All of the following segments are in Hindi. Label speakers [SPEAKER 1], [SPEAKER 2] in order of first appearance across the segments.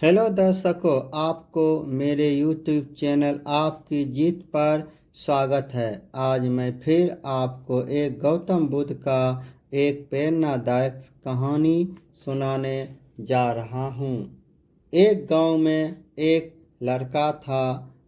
[SPEAKER 1] हेलो दर्शकों, आपको मेरे YouTube चैनल आपकी जीत पर स्वागत है। आज मैं फिर आपको एक गौतम बुद्ध का एक प्रेरणादायक कहानी सुनाने जा रहा हूँ। एक गांव में एक लड़का था।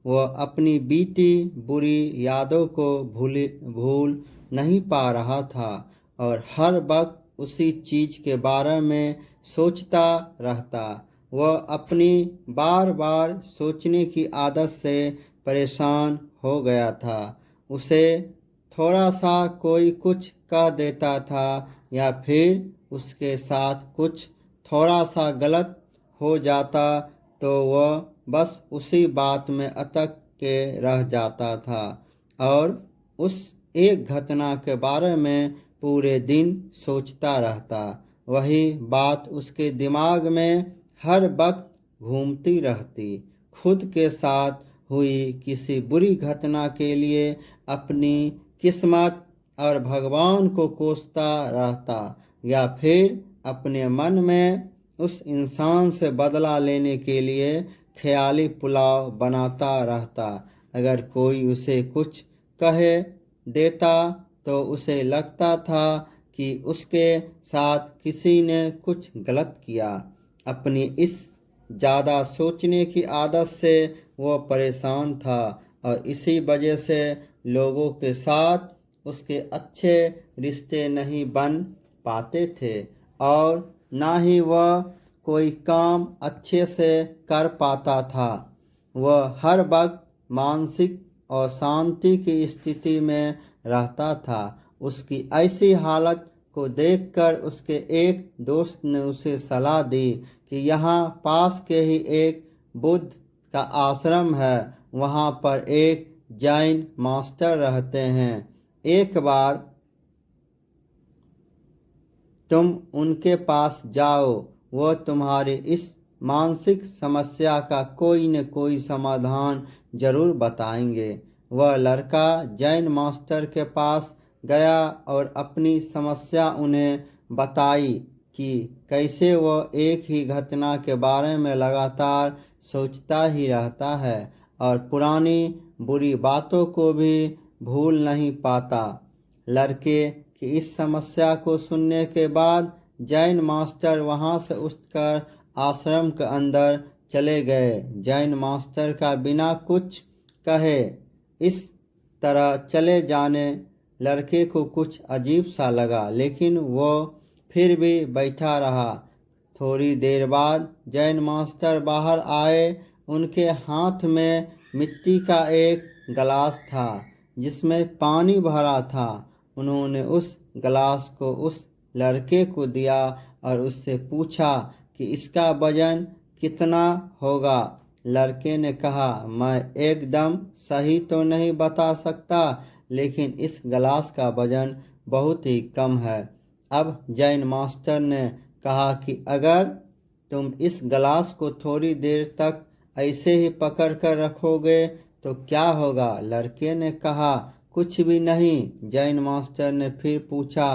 [SPEAKER 1] वह अपनी बीती बुरी यादों को भूल नहीं पा रहा था और हर वक्त उसी चीज के बारे में सोचता रहता। वह अपनी बार बार सोचने की आदत से परेशान हो गया था। उसे थोड़ा सा कोई कुछ कह देता था या फिर उसके साथ कुछ थोड़ा सा गलत हो जाता तो वह बस उसी बात में अटक के रह जाता था और उस एक घटना के बारे में पूरे दिन सोचता रहता। वही बात उसके दिमाग में हर वक्त घूमती रहती। खुद के साथ हुई किसी बुरी घटना के लिए अपनी किस्मत और भगवान को कोसता रहता या फिर अपने मन में उस इंसान से बदला लेने के लिए ख्याली पुलाव बनाता रहता। अगर कोई उसे कुछ कहे देता तो उसे लगता था कि उसके साथ किसी ने कुछ गलत किया। अपनी इस ज़्यादा सोचने की आदत से वह परेशान था और इसी वजह से लोगों के साथ उसके अच्छे रिश्ते नहीं बन पाते थे और ना ही वह कोई काम अच्छे से कर पाता था। वह हर वक्त मानसिक अशांति की स्थिति में रहता था। उसकी ऐसी हालत को देखकर उसके एक दोस्त ने उसे सलाह दी कि यहाँ पास के ही एक बुद्ध का आश्रम है। वहाँ पर एक जैन मास्टर रहते हैं। एक बार तुम उनके पास जाओ, वह तुम्हारी इस मानसिक समस्या का कोई न कोई समाधान जरूर बताएंगे। वह लड़का जैन मास्टर के पास गया और अपनी समस्या उन्हें बताई कि कैसे वह एक ही घटना के बारे में लगातार सोचता ही रहता है और पुरानी बुरी बातों को भी भूल नहीं पाता। लड़के की इस समस्या को सुनने के बाद जैन मास्टर वहां से उठकर आश्रम के अंदर चले गए। जैन मास्टर का बिना कुछ कहे इस तरह चले जाने लड़के को कुछ अजीब सा लगा, लेकिन वो फिर भी बैठा रहा। थोड़ी देर बाद जैन मास्टर बाहर आए। उनके हाथ में मिट्टी का एक गिलास था जिसमें पानी भरा था। उन्होंने उस गिलास को उस लड़के को दिया और उससे पूछा कि इसका वजन कितना होगा। लड़के ने कहा, मैं एकदम सही तो नहीं बता सकता, लेकिन इस गिलास का वजन बहुत ही कम है। अब जैन मास्टर ने कहा कि अगर तुम इस गिलास को थोड़ी देर तक ऐसे ही पकड़ कर रखोगे तो क्या होगा। लड़के ने कहा, कुछ भी नहीं। जैन मास्टर ने फिर पूछा,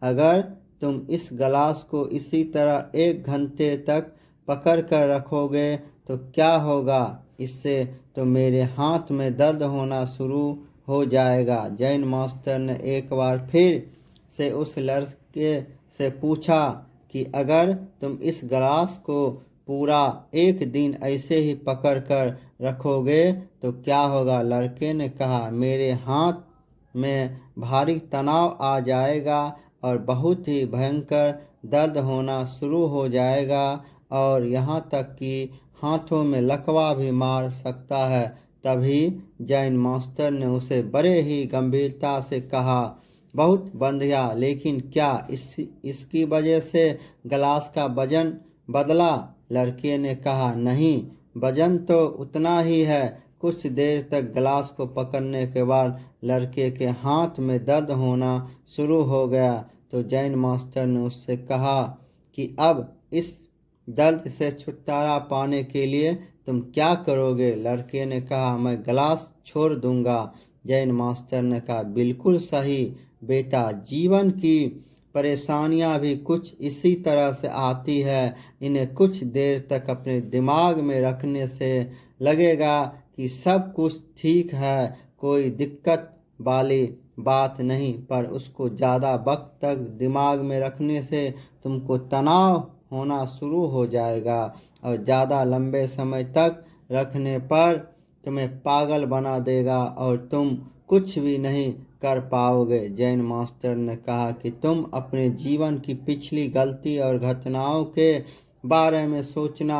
[SPEAKER 1] अगर तुम इस गिलास को इसी तरह 1 घंटे तक पकड़ कर रखोगे तो क्या होगा। इससे तो मेरे हाथ में दर्द होना शुरू हो जाएगा। जैन मास्टर ने एक बार फिर से उस लड़के से पूछा कि अगर तुम इस गिलास को पूरा 1 दिन ऐसे ही पकड़ कर रखोगे तो क्या होगा। लड़के ने कहा, मेरे हाथ में भारी तनाव आ जाएगा और बहुत ही भयंकर दर्द होना शुरू हो जाएगा और यहाँ तक कि हाथों में लकवा भी मार सकता है। तभी जैन मास्टर ने उसे बड़े ही गंभीरता से कहा, बहुत बढ़िया, लेकिन क्या इसकी वजह से गिलास का वजन बदला। लड़के ने कहा, नहीं, वजन तो उतना ही है। कुछ देर तक गिलास को पकड़ने के बाद लड़के के हाथ में दर्द होना शुरू हो गया तो जैन मास्टर ने उससे कहा कि अब इस दर्द से छुटकारा पाने के लिए तुम क्या करोगे। लड़के ने कहा, मैं गिलास छोड़ दूंगा। जैन मास्टर ने कहा, बिल्कुल सही बेटा, जीवन की परेशानियां भी कुछ इसी तरह से आती है। इन्हें कुछ देर तक अपने दिमाग में रखने से लगेगा कि सब कुछ ठीक है, कोई दिक्कत वाली बात नहीं, पर उसको ज़्यादा वक्त तक दिमाग में रखने से तुमको तनाव होना शुरू हो जाएगा और ज़्यादा लंबे समय तक रखने पर तुम्हें पागल बना देगा और तुम कुछ भी नहीं कर पाओगे। जैन मास्टर ने कहा कि तुम अपने जीवन की पिछली गलती और घटनाओं के बारे में सोचना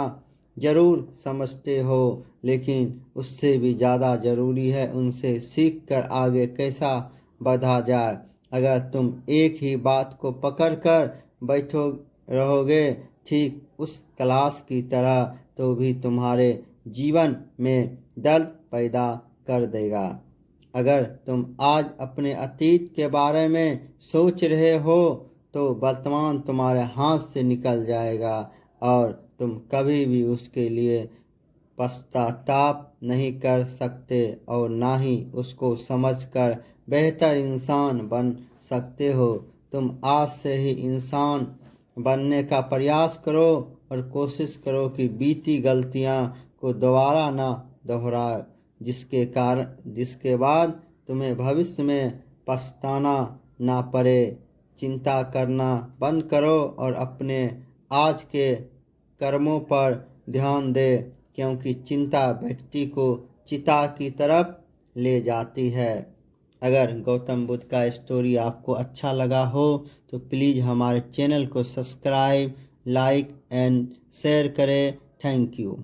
[SPEAKER 1] जरूर समझते हो, लेकिन उससे भी ज़्यादा ज़रूरी है उनसे सीख कर आगे कैसा बढ़ा जाए। अगर तुम एक ही बात को पकड़ कर बैठो रहोगे ठीक उस क्लास की तरह, तो भी तुम्हारे जीवन में दर्द पैदा कर देगा। अगर तुम आज अपने अतीत के बारे में सोच रहे हो तो वर्तमान तुम्हारे हाथ से निकल जाएगा और तुम कभी भी उसके लिए पश्चाताप नहीं कर सकते और ना ही उसको समझकर बेहतर इंसान बन सकते हो। तुम आज से ही इंसान बनने का प्रयास करो और कोशिश करो कि बीती गलतियां को दोबारा ना दोहराओ, जिसके बाद तुम्हें भविष्य में पछताना ना पड़े। चिंता करना बंद करो और अपने आज के कर्मों पर ध्यान दे, क्योंकि चिंता व्यक्ति को चिता की तरफ ले जाती है। अगर गौतम बुद्ध का स्टोरी आपको अच्छा लगा हो तो प्लीज़ हमारे चैनल को सब्सक्राइब, लाइक एंड शेयर करें। Thank you.